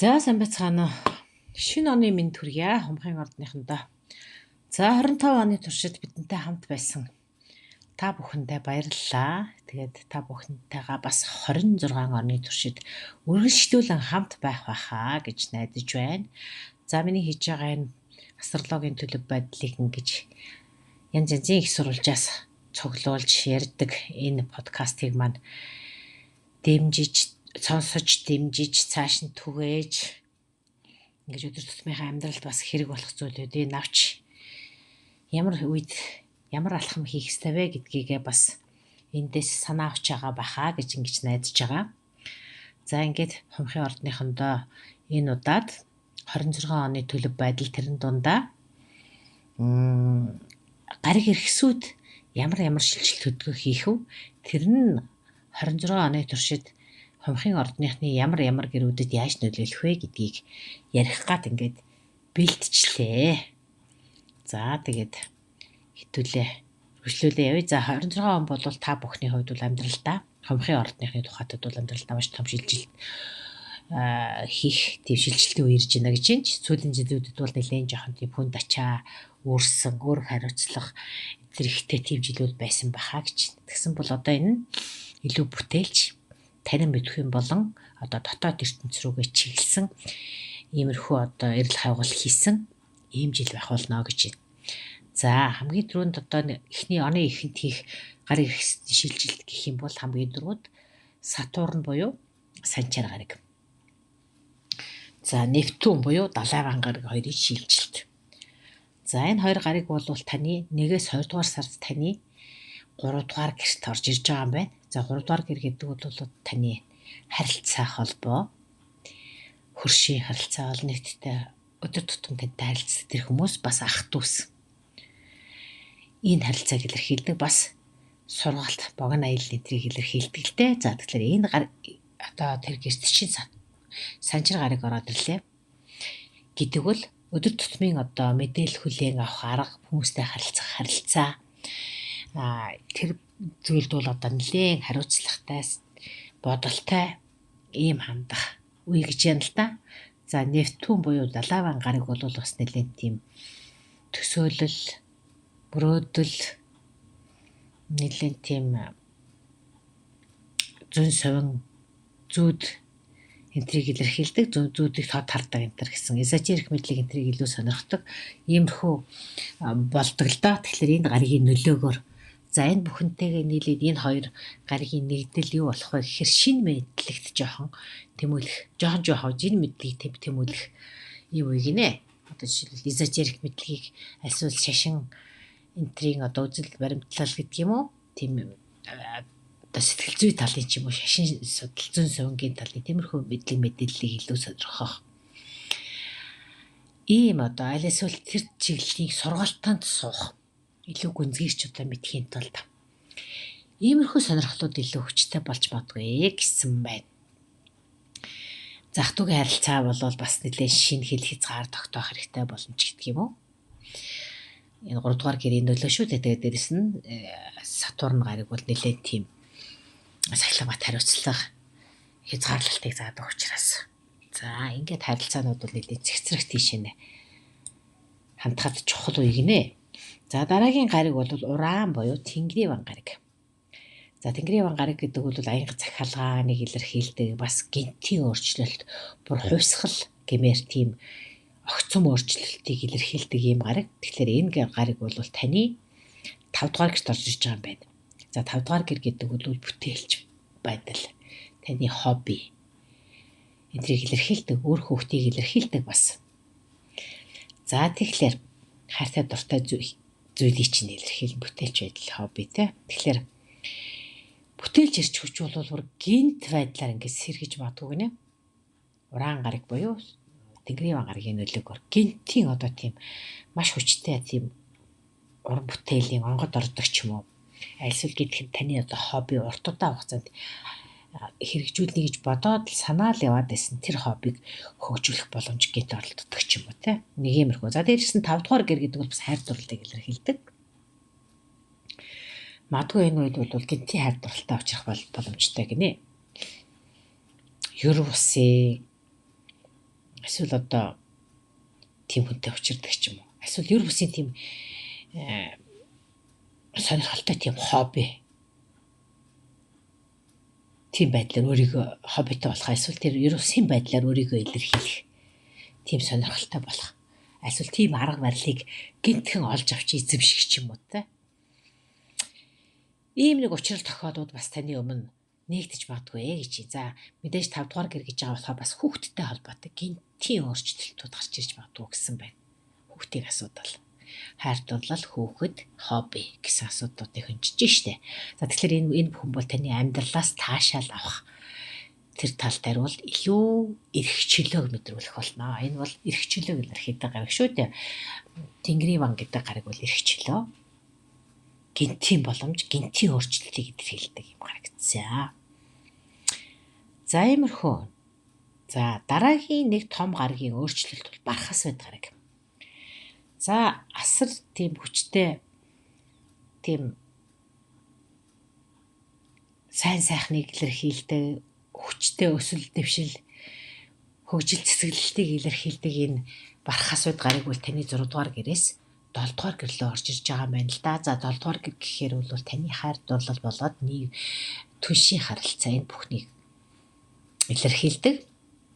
За сайн байцгаана уу. Шинэ оны минь төрье хумхын ордныхондоо. За 25 оны туршид бидэнтэй хамт байсан та бүхэндээ баярлалаа. Тэгээд та бүхэнтэйгээ бас 26 оны туршид үргэлжлүүлэн хамт байх байхаа гэж найдаж байна. За миний хийж байгаа энэ астрологийн төлөв байдлыг ингэж янз янзын их сурвалжаас цуглуулж ярьдаг энэ подкастыг маань сонсож дэмжиж цааш нь түгээж ингэж өдөр тутмынхаа амьдралд бас хэрэг болох зүйлүүдийг навч ямар үед ямар алхам хийх ёстой вэ гэдгийгээ бас эндээс санаа авч байгаа байхаа гэж ингэж найдаж байгаа. За ингээд хумхын ордныхондоо энэ удаад 26 оны төлөв байдал тэрэн дундаа гариг иргэсүүд ямар шилжилт хөдөлгөөн хийх вэ? Тэр нь 26 оны туршид хумхын ордныхны ямар гэрүүдэд яаж нөлөөлөх вэ гэдгийг ярих гад ингээд бэлтжлээ. За тэгээд хитүүлээ өргөжлүүлээ явъя. За 26 он бол та бүхний хувьд бол амьдралдаа хумхын ордныхны тухайд бол амьдралдаа маш том шилжилт хийх тийм шилжилтийн үе ирж байна гэж байна. Сүүлийн жилүүдэд бол нэлээд жоохон тийм хүнд ачаа өөрсөн, өөр хариуцлага зэрэгтэй тийм жилүүд байсан бахаа гэж. Тэгсэн бол одоо энэ илүү бүтээлч танин мэдхийн болон одоо дотоод ертөнц рүүгээ чиглэсэн иймэрхүү одоо эрэл хайгуул хийсэн ийм жил байх болно гэж байна. За хамгийн түрүүнд одоо эхний оны эхэнд хийх гариг иргэсийн шилжилт гэх юм бол хамгийн дөрөвд Сатурн буюу Санчаар гариг. За Нептун буюу Далайван гариг хоёрын шилжилт. За энэ хоёр гариг бол таны 1-ээс 2 дугаар сард таны 3 дугаар гэрт орж ирж байгаа юм байна. За 3 дугаар гэр гэдэг бол таны харилцаа холбоо, хөршийн харилцаа бол нэгттэй өдөр тутам тантай харилцдаг тэр хүмүүс бас ах дүүс. Энэ харилцааг илэрхийлдэг бас сургаалт, богино аялал эдрийг илэрхийлдэг л дээ. За тэгэхээр энэ одоо тэр гэрт чинь санчир гариг ороод ирлээ гэдэг бол өдөр тутмын одоо мэдээлэл хүлээн авах арга, хүмүүстэй харилцаа тэр зүйлд бол одоо нэлээд хариуцлагатай, бодолтой ийм хандах үе гэж байна л да. За Нептун буюу Далайван гариг бол бас нэлээд тийм төсөөлөл, мөрөөдөл, нэлээд тийм зүүн совин зүүд энтрийг илэрхийлдэг, зүүдийг тод хардаг энтер гэсэн эзотерик мэдлэг энтрийг илүү сонирхдаг иймэрхүү болдог л доо. Тэгэхээр энэ гаригийн нөлөөгөөр за энэ бүхэнтэйгээ нийлээд энэ хоёр гаригийн нэгдэл юу болох вэ гэхээр шинэ мэдлэгт жоохон жин мэдлэгийг тэмүүлэх юм уу гинэ. Одоо жишээлбэл эзотерик мэдлэгийг альсвал шашин энтрийн одоо үзэл баримтлал гэдэг юм уу? Тийм одоо сэтгэл зүй талын ч юм уу шашин судал зүүн совингийн талын тиймэрхүү мэдээллийг илүү сонирхох. Ийм одоо альсвал тэр чиглэлийн сургалтанд суух илүү гүнзгийч удаа мэдхийн тулд иймэрхүү сонирхлууд илүү хүчтэй болж бодгоё гэсэн байна. Зах дүүгийн харилцаа бол бас нэлээд шинэ хэл хязгаар тогтоох хэрэгтэй болно ч гэдэг юм уу. Энэ 3 дугаар гэрийн нөлөө шүү дээ. Тэгээд дээрэс нь Сатурн гариг бол нэлээд тийм сахилгамат хариуцлага хязгаарлалтыг заадаг учраас. За ингээд харилцаанууд бол нэлээд цэгцрэх тийшээ хандхад чухал үе гинэ. За дараагийн гариг бол Уран буюу Тэнгэрийн ван гариг. За Тэнгэрийн ван гариг гэдэг бол аянга захиалгааныг илэрхийлдэг, бас гинтийн өөрчлөлт, бүр хувьсгал гэмээр тийм огцом өөрчлөлтийг илэрхийлдэг ийм гариг. Тэгэхээр энэ гариг бол таны 5 дугаар гэрт орж ирж байгаа юм байна. За 5 дугаар гэр гэдэг бол бүтээлч байдал, таны хобби. Энтрийг илэрхийлдэг, өөр хүүхдийг илэрхийлдэг бас. За тэгэхээр хайртай дуртай зүйлийг чинь илэрхийлэн бүтээлч байдал, хобби те. Тэгэхээр бүтээлч ирч хүч бол бүр гинт байдлаар ингээд сэргэж магадгүй гинэ. Уран гариг буюу Тэнгэрийн ван гаригийн нөлөөгөөр гинтийн одоо тийм маш хүчтэй тийм уран бүтээлийн онгод ордог ч юм уу. Альсвал гэдэг нь таны одоо хобби урт удаан хугацаанд хэрэгжүүлнэ гэж бодоод санаал яваад байсан тэр хоббиг хөгжүүлэх боломж гинт оролддог ч юм уу те. Нэг иймэрхүү. За дээрээс нь 5 дугаар гэр гэдэг бол бас хайр дурлалыг илэрхийлдэг. Магадгүй энэ үед бол гинтийн хайр дурлалтай учрах боломжтой гинэ. Ер бусын Эсвэл одоо тийм хүнтэй учирдаг ч юм уу. Эсвэл ер бусын тийм сонирхолтой тийм хобби. Тийм байдлаар өөрийгөө хоббитой болох, эсвэл тэр ер бусын байдлаар өөрийгөө илэрхийлэх тийм сонирхолтой болох. Эсвэл тийм арга барилыг гинтхэн олж авч эзэмших ч юм уу те. Ийм нэг учрал тохиолдод бас таны өмнө нэгдэж магадгүй гэж. За мэдээж 5 дугаар гэр гэж байгаа болохоор бас хүүхдтэй холбоотой гинтийн өөрчлөлтүүд гарч ирж магадгүй гэсэн байна. Хүүхдийг асуудал. Хайр дурлал, хүүхэд, хобби гэсэн асуудлуудыг хөнжиж штэ. За тэгэхээр энэ бүхэн бол таны амьдралаас таашаал авах тэр тал дээр бол илүү эрхчлөөг мэдрүүлэх болно. Энэ бол эрхчлөөг илэрхийлдэг гараг шүү дээ. Тэнгэрийн ван гэдэг гараг бол эрхчлөө. Гинтийн боломж, гинтийн өөрчлөлтийг илэрхийлдэг юм гарагдсан. За иймэрхүү. За дараагийн нэг том гарагийн өөрчлөлт бол бархас байд гараг. За асар тийм хүчтэй тийм сайн сайхныг илэрхийлдэг, хүчтэй өсөл дэвшил, хөгжил цэцгэлэлтийг илэрхийлдэг энэ бархас байд гараг бол таны 6 дугаар гэрээс 7 дугаар гэр рүү орж ирж байгаа юм байна л да. За 7 дугаар гэр гэхээр бол таны хайр дурлал болоод нэг түншийн харилцаа энэ бүхнийг илэрхийлдэг.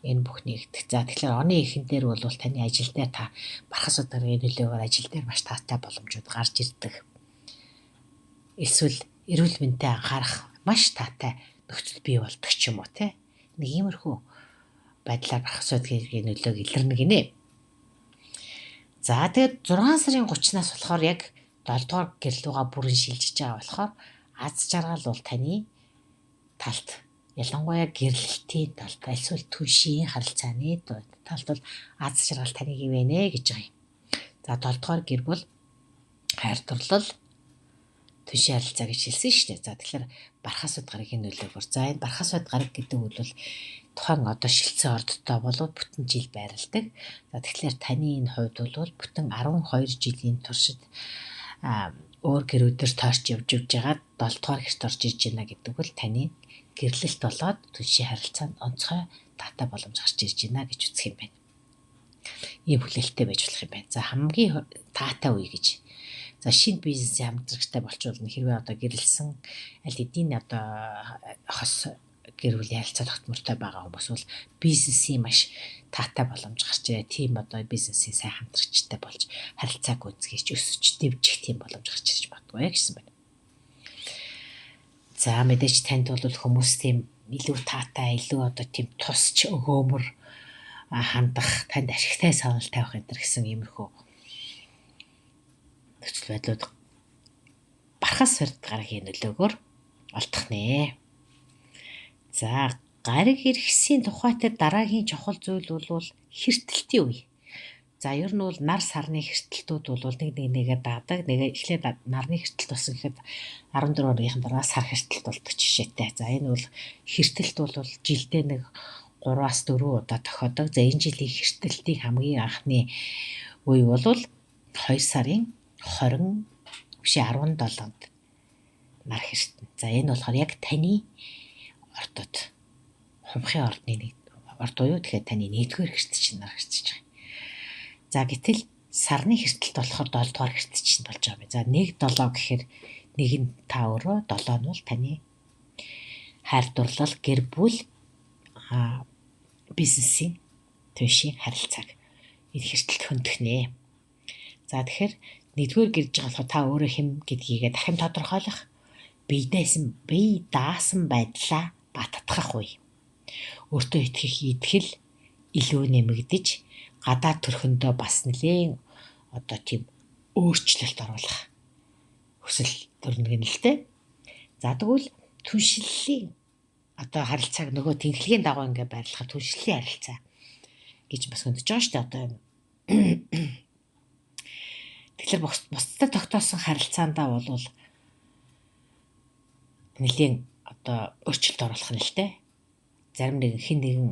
Энэ бүхнийг. За тэгэхээр оны эхэндээр бол таны ажил дээр та бархас ударгын нөлөөгөөр ажил дээр маш таатай боломжууд гарч ирдэг. Эсвэл эрүүл мэндэд анхаарах маш таатай нөхцөл бий болдог ч юм уу те. Нэг иймэрхүү байдлаар бархас ударгын нөлөөг илэрнэ гинэ. За тэгээд 6 сарын 30-наас болохоор яг 7 дугаар гэрлүүгээ бүрэн шилжиж байгаа болохоор аз жаргал бол таны талд ялангуяа гэрлэлтийн талд эсвэл түншийн харилцааны талд бол аз жаргал таныг ивэнэ гэж байгаа юм. За 7 дугаар гэр бол хайр дурлал, түншийн харилцаа гэж хэлсэн шүү дээ. За тэгэхээр бархас байд гарагийн нөлөөгөөр. За энэ бархас байд гараг гэдэг бол тухайн одоо шилцэн ордтой болоод бүтэн жил байрладаг. За тэгэхээр таны энэ хувьд бол бүтэн 12 жилийн туршид өөр гэрүүдээр тойрч явж байгаа 7 дугаар гэрт орж ирж байна гэдэг бол таны гэрлэлт болоод түншийн харилцаанд онцгой таатай боломж гарч ирж байна гэж үзэх юм байна. Ийм хүлээлттэй байж болох юм байна. За хамгийн таатай үе гэж. За шинэ бизнесийн хамтрагчтай болчихвол хэрвээ одоо гэрэлсэн аль хэдийн одоо хос гэр бүлийн харилцаа тогтмортой байгаа хүмүүс бол бизнесийн маш таатай боломж гарч ирээ. Тийм одоо бизнесийн сайн хамтрагчтай болж харилцааг үзгийч өсөж дэвжих тийм боломж гарч ирж магадгүй гэсэн байна. За мэдээж танд бол хүмүүс тийм илүү таатай, илүү одоо тийм тусч өгөөмөр хандах, танд ашигтай санал тавих энэ гэсэн иймэрхүү нөхцөл байдлууд бархас бард гарагийн нөлөөгөөр олдох нэ. За гариг иргэсийн тухайтай дараагийн чухал зүйл бол хэртэлтийн үе. За ер нь бол нар сарны хэртэлтүүд бол нэгээ даадаг. Нэгээ эхлээд нарны хэртэлт болсон гэхэд 14 оныхон дараа сар хэртэлт болдог жишээтэй. За энэ бол хэртэлт бол жилдээ нэг 3-4 удаа тохиодог. За энэ жилийн хэртэлтийн хамгийн анхны үе бол 2 сарын 17-нд нар хэртэн. За энэ болохоор яг таны ордод хумхын ордны нэг орд уу тэгэхээр таны 1-р хэртэлт чинь нар хэртэж байгаа. За гэтэл сарны хэртэлт болохоор 7 дугаар хэртэлт чинь болж байгаа юм. За 1-7 гэхээр 1-5 өрөө 7 нь бол таны хайр дурлал, гэр бүл, бизнесийн түншийн харилцааг энэ хэртэлт хөндөх нэ. За тэгэхээр 1-р гэрж байгаа болохоор та өөрөө хэн гэдгийгээ дахин тодорхойлох, бие даасан байдлаа баттгах үе. Өөртөө итгэл илүү нэмэгдэж гадаад төрхөндөө бас нэлээд одоо тийм өөрчлөлт оруулах хүсэл төрнг нь л дээ. За тэгвэл түншлэлийн одоо харилцааг нөгөө тэнхлэгийн дагуу ингээ байрлахад түншлэлийн харилцаа гэж бас хөндөж байгаа шүү дээ одоо энэ. Тэгэхээр бусдад тогтоосон харилцаандаа бол нэлийн одоо өөрчлөлт оруулах нь л дээ. Зарим нэг хин нэгэн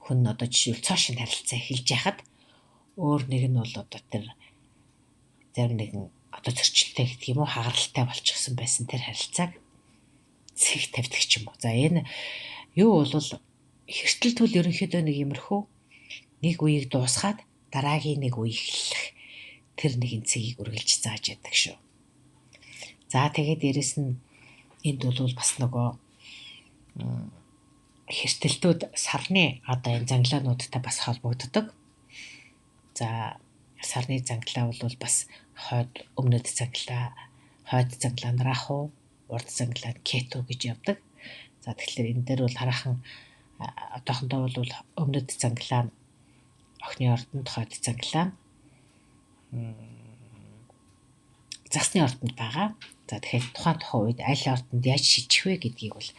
хүн одоо жишээл цоошин харилцаа эхэлж яхад өөр нэг нь бол одоо тэр зарим нэгэн одоо зөрчилтэй гэдэг юм уу хагаралтай болчихсон байсан тэр харилцааг цэг тавьдаг ч юм уу. За энэ юу бол хэртэлт бол ерөнхийдөө нэг иймэрхүү нэг үеийг дуусгаад дараагийн нэг үе эхлэх тэр нэгэн цэгийг үргэлж зааж яддаг шүү. За тэгээд дээрэс нь энд бол бас нөгөө хэртэлтүүд сарны одоо энэ занглаануудтай бас холбогддог. За сарны занглаа бол бас хойд өмнөд занглаа, хойд занглаа нараху, урд занглаа кето гэж явдаг. За тэгэхээр энэ дээр бол хараахан одоохондоо бол өмнөд занглаа охины ордонд, хойд занглаа засны ордонд байгаа. За тэгэхээр тухайн үед аль ордонд яаж шийдэх вэ гэдгийг бол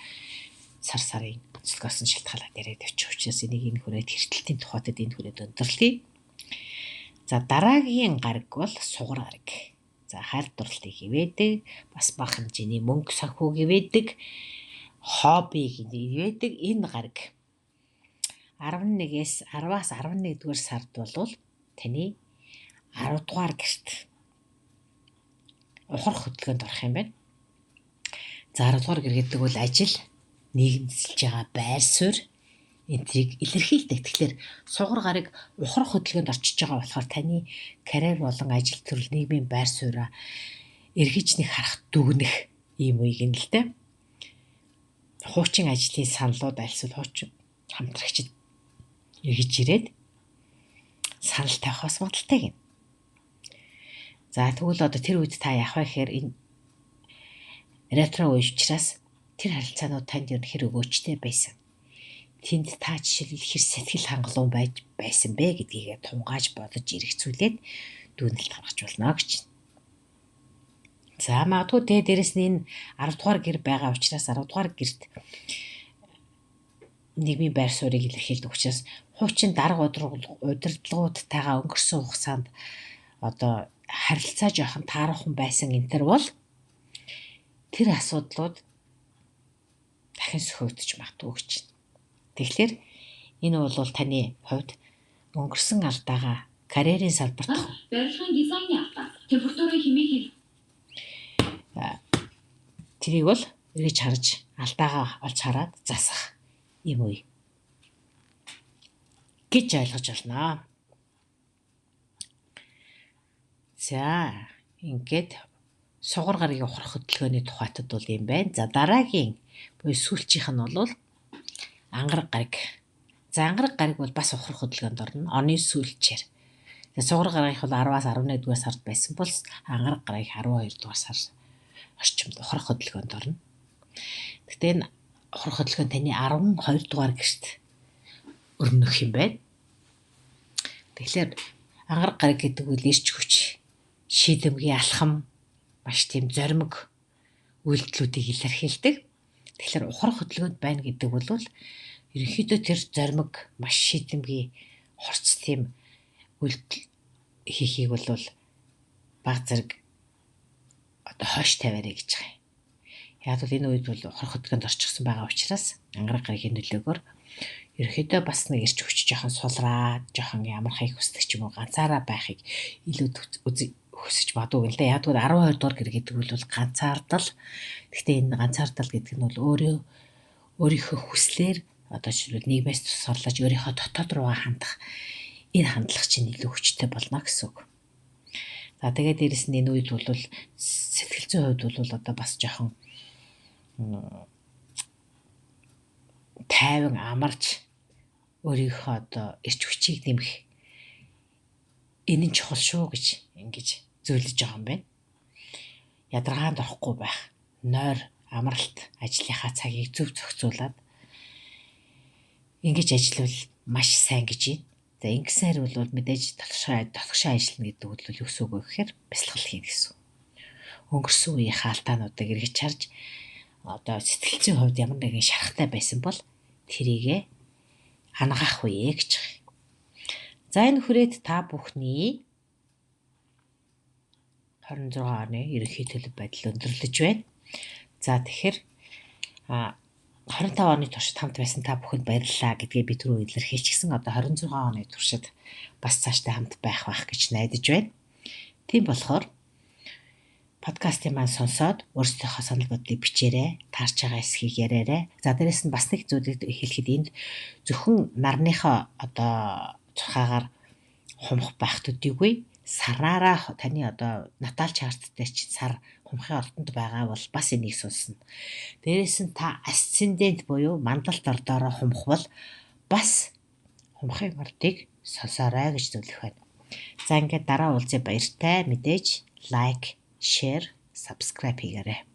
сарын онцлогоос нь шалтгаалаад яриад явчих учраас энийг энэ хүрээд хэртэлтийн тухайд энэ хүрээд өндөрлөе. За дараагийн гараг бол сугар гараг. За харь дурлалыг хивээдэг, бас бага хэмжээний мөнгө санхүү хивээдэг, хоббиг хивээдэг энэ гараг 11-ээс 10-аас 11-р сард бол таны 10 дугаар гэрт ухрах хөдөлгөөнд орох юм байна. За 10 дугаар гэр гэдэг бол ажил, нийгэмдэлж байгаа байр суурь энтрийг илэрхийлдэг. Тэгэхээр сугар гараг ухрах хөдөлгөөнд орчиж байгаа болохоор таны карьер болон ажил төрөл нийгмийн байр сууриа эргэж нэг харах дүгнэх ийм үеиг нь л дээ. Хуучин ажлын саналууд альсвал хуучин хамтрагчид эргэж ирээд санал тавихаас магадaltaй гэнэ. За тэгвэл одоо тэр үед та яах вэ гэхээр энэ ретро үе учраас тэр харилцаанууд танд ер нь хэр өгөөчтэй байсан. Тэнд та жишээлбэл хэр сэтгэл хангалуун байсан бэ гэдгийг тунгааж бодож эргэцүүлээд дүүнэлт гаргаж болно гэж. За магадгүй дээрэс нь энэ 10 дугаар гэр байгаа учраас 10 дугаар гэрт нийгмийн байр суурийг илэрхийлдэг учраас хуучин дарга удирдлагуудтайгаа өнгөрсөн хугацаанд одоо харилцаа жоохон тааруухан байсан энтер бол тэр асуудлууд дахин сөхөгдөж магадгүй гэж. Тэгэхээр энэ бол таны хувьд өнгөрсөн алдаагаа карьерийн салбарт барилгын дизайны алдаа температурын хэмээх тэрийг бол эргэж харж алдаагаа олж хараад засах юм уу гэж ойлгож байна. За ингээд сугар гарагийн ухрах хөдөлгөөний тухайтад бол юм байна. За дараагийн буюу сүүлчийнх нь бол ангараг гараг. За ангараг гараг бол бас ухрах хөдөлгөөнд орно. Оны сүүлчээр. За сугар гарагийнх бол 10-аас 11-р сард байсан бол ангараг гарагийн 12-р сар орчимд ухрах хөдөлгөөнд орно. Гэхдээ энэ ухрах хөдөлгөөн таны 12-р гэрт өрнөх юм байна. Тэгэхээр ангараг гараг гэдэг үл ирч хүч, шийдэмгий алхам, маш тийм зоримог үйлдэлүүдийг илэрхийлдэг. Тэгэхээр ухрах хөдөлгөөнд байна гэдэг бол ерөнхийдөө тэр зоримог маш шийдэмгий хорц тийм үйлдэл хийхийг бол баг зэрэг одоо хойш тавиарэ гэж байгаа юм. Яг бол энэ үед бол ухрах хөдөлгөөнд орчихсон байгаа учраас ангараг гарагийн нөлөөгөөр ерөнхийдөө бас нэг ирч хүч жоохон сулраад, жоохон ямархыг хүсдэг ч юм уу, ганцаараа байхыг илүү хүсэж бадуу юм л да. Яг бол 12 дугаар гэр гэдэг бол ганцаардал. Гэхдээ энэ ганцаардал гэдэг нь бол өөрийнхөө хүслээр одоо жишээлбэл нийгмээс тусгаарлаж өөрийнхөө дотоод руугаа хандах энэ хандлага чинь илүү хүчтэй болно гэсэн үг. За тэгээд дээрэс нь энэ үед бол сэтгэл зүйн хувьд бол одоо бас жоохон тайван амарч өөрийнхөө одоо эрч хүчийг нэмэх энэ нь чухал шүү гэж ингэж зөвлөж байгаа юм байна. Ядаргаанд орохгүй байх, нойр амралт ажлынхаа цагийг зөв зохицуулаад ингэж ажиллавал маш сайн гэж байна. За ингэсээр бол мэдээж дотгошоо ажиллана гэдэг бол юу гэсэн үг вэ гэхээр бясалгал хийнэ гэсэн. Өнгөрсөн үеийн хаалтаануудыг эргэж харж одоо сэтгэл зүйн хувьд ямар нэгэн шарахтай байсан бол тэрийгэ хангаах үе гэж байна. За энэ хүрээд та бүхний 26 оны ерөнхий төлөв байдал өндөрлөж байна. За тэгэхээр 25 оны туршид хамт байсан та бүхэнд баярлалаа гэдгээ би түрүү илэрхийлчихсэн. Одоо 26 оны туршид бас цаашдаа хамт байх гэж найдаж байна. Тийм болохоор подкастын маань сонсоод өөрсдийнхөө санал бодлыг бичээрэй, таарч байгаа эсхийг яриарай. За дээрэс нь бас нэг зүйлийг хэлэхэд энд зөвхөн нарныхоо одоо цухаагаар хумх байх төдийгүй сараараа таны одоо натал чарттай чинь сар хумхын ордонд байгаа бол бас энийг сонсно. Дээрээс нь та асцендент буюу мандалт ордоороо хумхвал бас хумхын ордыг сонсоорой гэж зөвлөх байна. За ингээд дараа уулзъя баяртай. Мэдээж лайк, share, subscribe хийгээрэй.